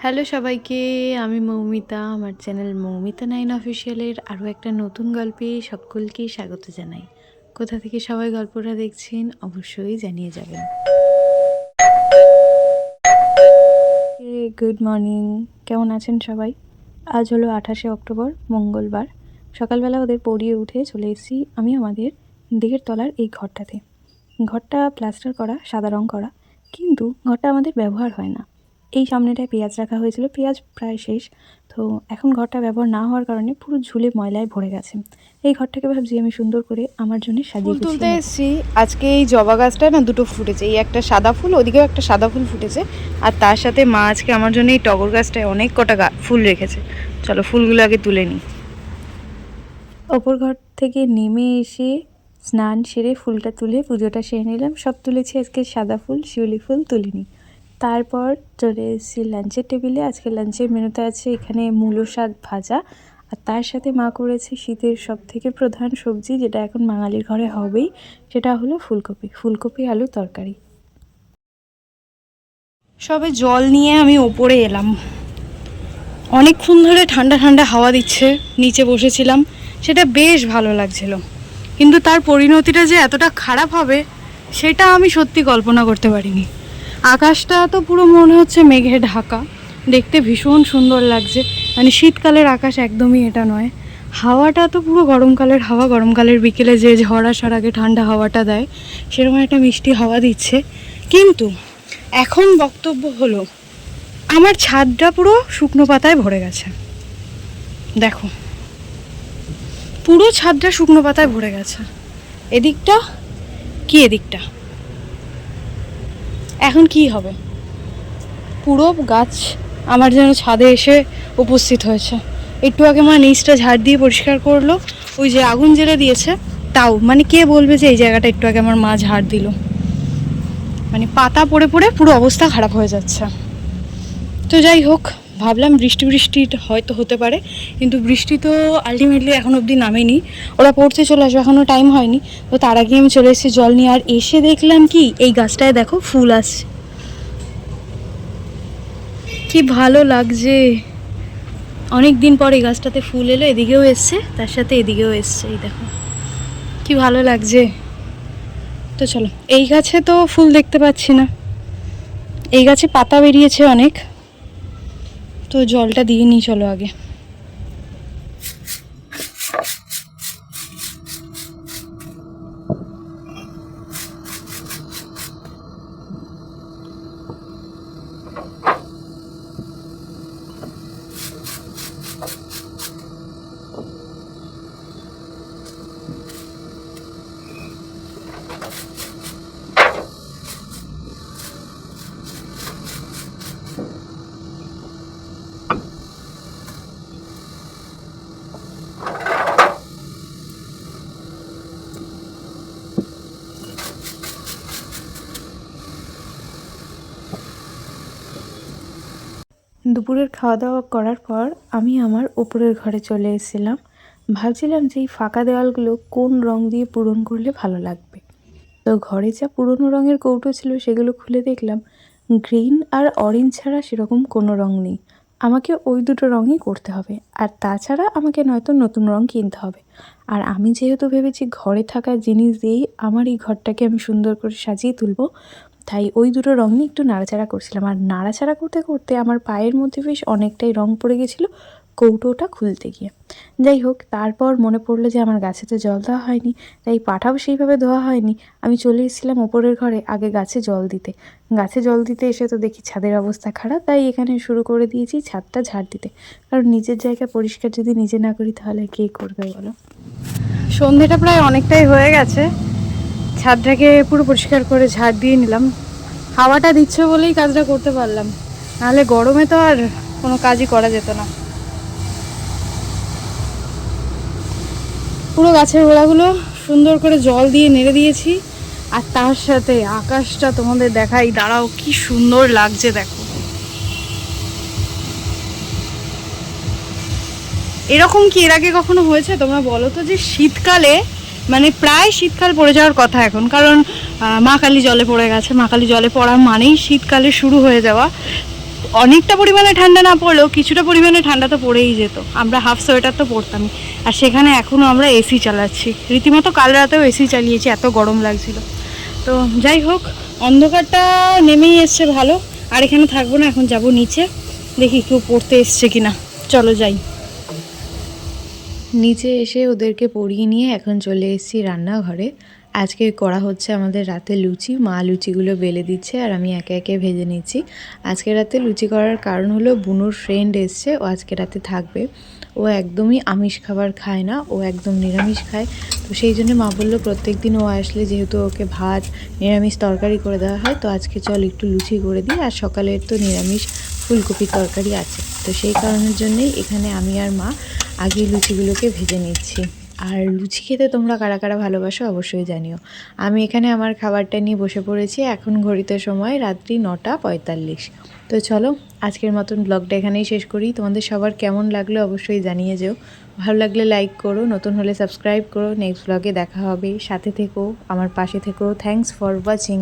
Hello সবাইকে, আমি মৌমিতা। আমার চ্যানেল মৌমিতা 9 অফিসিয়ালের আরও একটা নতুন গল্পে সকলকে স্বাগত জানাই। কোথা থেকে সবাই গল্পটা দেখছেন অবশ্যই জানিয়ে যাবেন। গুড মর্নিং, কেমন আছেন সবাই? আজ হলো 28শে অক্টোবর, মঙ্গলবার। সকালবেলা ওদের পড়িয়ে উঠে চলে এসেছি আমি আমাদের দিকের তলার এই ঘরটাতে। ঘরটা প্লাস্টার করা, সাদা রং করা, কিন্তু ঘরটা আমাদের ব্যবহার হয় না। এই সামনেটায় পেঁয়াজ রাখা হয়েছিল, পেঁয়াজ প্রায় শেষ। তো এখন ঘরটা ব্যবহার না হওয়ার কারণে পুরো ঝুলে ময়লায় ভরে গেছে। এই ঘরটাকে ভাবছি আমি সুন্দর করে আমার জন্য সাজিয়ে তুলতে এসেছি। আজকে এই জবা গাছটা না দুটো ফুটেছে, এই একটা সাদা ফুল, ওদিকেও একটা সাদা ফুল ফুটেছে, আর তার সাথে মা আজকে আমার জন্য এই টগর গাছটায় অনেক কটা ফুল রেখেছে। চলো ফুলগুলো আগে তুলে নিই। ওপর ঘর থেকে নেমে এসে স্নান সেরে ফুলটা তুলে পুজোটা সেরে নিলাম। সব তুলেছি, আজকে সাদা ফুল, শিউলি ফুল তুলিনি। তারপর চলে এসেছি লাঞ্চের টেবিলে। আজকে লাঞ্চের মেনুতে আছে এখানে মূলো শাক ভাজা, আর তার সাথে মা করেছে শীতের সবথেকে প্রধান সবজি, যেটা এখন বাঙালির ঘরে হবেই, সেটা হলো ফুলকপি আলু তরকারি। সবে জল নিয়ে আমি ওপরে এলাম। অনেকক্ষণ ধরে ঠান্ডা ঠান্ডা হাওয়া দিচ্ছে, নিচে বসেছিলাম, সেটা বেশ ভালো লাগছিল। কিন্তু তার পরিণতিটা যে এতটা খারাপ হবে সেটা আমি সত্যি কল্পনা করতে পারিনি। আকাশটা তো পুরো মনে হচ্ছে মেঘে ঢাকা, দেখতে ভীষণ সুন্দর লাগছে। মানে শীতকালের আকাশ একদমই এটা নয়। হাওয়াটা তো পুরো গরমকালের হাওয়া, গরমকালের বিকেলে যে ঝড় আসার আগে ঠান্ডা হাওয়াটা দেয়, সেরকম একটা মিষ্টি হাওয়া দিচ্ছে। কিন্তু এখন বক্তব্য হলো, আমার ছাদটা পুরো শুকনো পাতায় ভরে গেছে। দেখো, পুরো ছাদটা শুকনো পাতায় ভরে গেছে। এদিকটা কি, এদিকটা এখন কি হবে? পুরো গাছ আমার যেন ছাদে এসে উপস্থিত হয়েছে। একটু আগে মা নিচটা ঝাড় দিয়ে পরিষ্কার করলো, ওই যে আগুন জ্বেলে দিয়েছে, তাও মানে কে বলবে যে এই জায়গাটা একটু আগে আমার মা ঝাড় দিল। মানে পাতা পড়ে পড়ে পুরো অবস্থা খারাপ হয়ে যাচ্ছে। তো যাই হোক, ভাবলাম বৃষ্টি হয়তো হতে পারে, কিন্তু বৃষ্টি তো আলটিমেটলি এখন অবধি নামেনি। ওরা পড়তে চলে আসবে, এখনও টাইম হয়নি। তো তার আগে আমি চলে এসেছি জল নিয়ে। আর এসে দেখলাম কি, এই গাছটায় দেখো ফুল আসছে, কি ভালো লাগছে। অনেক দিন পর এই গাছটাতে ফুল এলো, এদিকেও এসছে, তার সাথে এদিকেও এসছে। এই দেখো কি ভালো লাগছে। তো চলো, এই গাছে তো ফুল দেখতে পাচ্ছি না, এই গাছে পাতা বেরিয়েছে অনেক। তো জলটা দিয়ে নিই চলো আগে। দুপুরের খাওয়া দাওয়া করার পর আমি আমার ওপরের ঘরে চলে এসেছিলাম। ভাবছিলাম যে এই ফাঁকা দেওয়ালগুলো কোন রং দিয়ে পূরণ করলে ভালো লাগবে। তো ঘরে যা পুরনো রঙের কৌটো ছিল সেগুলো খুলে দেখলাম গ্রিন আর অরেঞ্জ ছাড়া সেরকম কোনো রং নেই। আমাকে ওই দুটো রঙই করতে হবে, আর তাছাড়া আমাকে নয়তো নতুন রং কিনতে হবে। আর আমি যেহেতু ভেবেছি ঘরে থাকা জিনিস দিয়েই আমার এই ঘরটাকে আমি সুন্দর করে সাজিয়ে তুলবো, তাই ওই দুটো রং নিয়ে একটু নাড়াচাড়া করছিলাম। আর নাড়াচাড়া করতে করতে আমার পায়ের মধ্যে বেশ অনেকটাই রং পড়ে গেছিলো কৌটোটা খুলতে গিয়ে। যাই হোক, তারপর মনে পড়লো যে আমার গাছে তো জল দেওয়া হয়নি, তাই পাঠাও সেইভাবে ধোয়া হয়নি। আমি চলে এসেছিলাম ওপরের ঘরে আগে গাছে জল দিতে। গাছে জল দিতে এসে তো দেখি ছাদের অবস্থা খারাপ, তাই এখানে শুরু করে দিয়েছি ছাদটা ঝাড় দিতে। কারণ নিজের জায়গা পরিষ্কার যদি নিজে না করি তাহলে কে করবে বলো। সন্ধেটা প্রায় অনেকটাই হয়ে গেছে, ছাদটাকে পুরো পরিষ্কার করে ঝাড় দিয়ে নিলাম। হাওয়াটা দিচ্ছে বলেই কাজটা করতে পারলাম, নাহলে গরমে তো আর কোনো কাজই করা যেত না। পুরো গাছের গোড়াগুলো সুন্দর করে জল দিয়ে নেড়ে দিয়েছি, আর তার সাথে আকাশটা তোমাদের দেখাই, দাঁড়াও, কি সুন্দর লাগছে দেখো। এরকম কি এর আগে কখনো হয়েছে তোমরা বলো তো, যে শীতকালে, মানে প্রায় শীতকাল পড়ে যাওয়ার কথা এখন, কারণ মা কালী জলে পড়ে গেছে। মা কালী জলে পড়া মানেই শীতকালে শুরু হয়ে যাওয়া। অনেকটা পরিমাণে ঠান্ডা না পড়লেও কিছুটা পরিমাণে ঠান্ডা তো পড়েই যেত, আমরা হাফ সোয়েটার তো পরতামই। আর সেখানে এখনও আমরা এসি চালাচ্ছি, রীতিমতো কাল রাতেও এসি চালিয়েছি, এত গরম লাগছিল। তো যাই হোক, অন্ধকারটা নেমেই এসছে ভালো। আর এখানে থাকবো না, এখন যাব নিচে, দেখি কেউ পড়তে এসছে কিনা। চলো যাই। নিচে এসে ওদেরকে পরিয়ে নিয়ে এখন চলে এসেছি রান্নাঘরে। আজকে করা হচ্ছে আমাদের রাতে লুচি। মা লুচিগুলো বেলে দিচ্ছে আর আমি একে একে ভেজে নিচ্ছি। আজকে রাতে লুচি করার কারণ হলো বুনুর ফ্রেন্ড এসছে, ও আজকে রাতে থাকবে। ও একদমই আমিষ খাবার খায় না, ও একদম নিরামিষ খায়। তো সেই জন্য মা বললো প্রত্যেক দিন ও আসলে যেহেতু ওকে ভাত নিরামিষ তরকারি করে দেওয়া হয়, তো আজকে চল একটু লুচি করে দিই। আর সকালের তো নিরামিষ ফুলকপির তরকারি আছে, তো সেই কারণের জন্যই এখানে আমি আর মা আগে লুচিগুলোকে ভেজে নিচ্ছি। আর লুচি খেতে তোমরা কারা কারা ভালোবাসো অবশ্যই জানিও। আমি এখানে আমার খাবারটা নিয়ে বসে পড়েছি। এখন ঘড়িতে সময় রাত্রি 9:45। তো চলো আজকের মতন ব্লগটা এখানেই শেষ করি। তোমাদের সবার কেমন লাগলো অবশ্যই জানিয়ে যেও। ভালো লাগলে লাইক করো, নতুন হলে সাবস্ক্রাইব করো। নেক্সট ব্লগে দেখা হবে, সাথে থেকো, আমার পাশে থেকো। Thanks for watching.